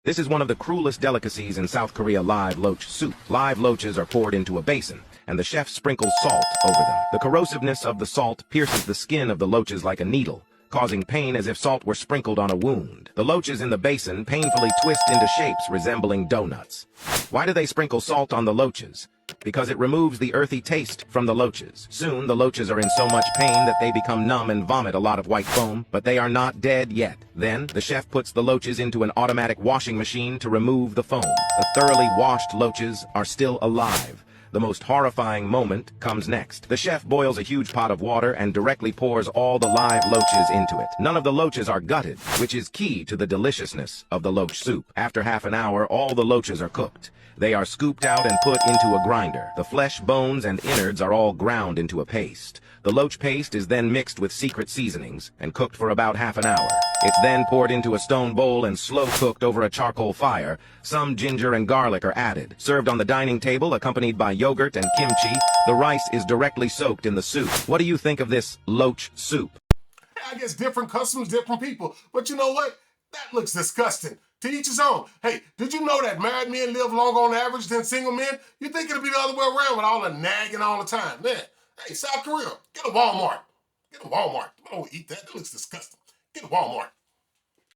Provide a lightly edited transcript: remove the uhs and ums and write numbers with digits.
This is one of the cruelest delicacies in South Korea: live loach soup. Live loaches are poured into a basin, and the chef sprinkles salt over them. The corrosiveness of the salt pierces the skin of the loaches like a needle, causing pain as if salt were sprinkled on a wound. The loaches in the basin painfully twist into shapes resembling donuts. Why do they sprinkle salt on the loaches? Because it removes the earthy taste from the loaches. Soon, the loaches are in so much pain that they become numb and vomit a lot of white foam, but they are not dead yet. Then, the chef puts the loaches into an automatic washing machine to remove the foam. The thoroughly washed loaches are still alive. The most horrifying moment comes next. The chef boils a huge pot of water and directly pours all the live loaches into it. None of the loaches are gutted, which is key to the deliciousness of the loach soup. After half an hour, all the loaches are cooked. They are scooped out and put into a grinder. The flesh, bones, and innards are all ground into a paste. The loach paste is then mixed with secret seasonings and cooked for about half an hour. It's then poured into a stone bowl and slow cooked over a charcoal fire. Some ginger and garlic are added. Served on the dining table, accompanied by yogurt and kimchi, the rice is directly soaked in the soup. What do you think of this loach soup? I guess different customs, different people. But you know what? That looks disgusting. To each his own. Hey, did you know that married men live longer on average than single men? You think it'll be the other way around with all the nagging all the time. Man, hey, South Korea, get a Walmart. Get a Walmart. I don't eat that. That looks disgusting. Get a Walmart.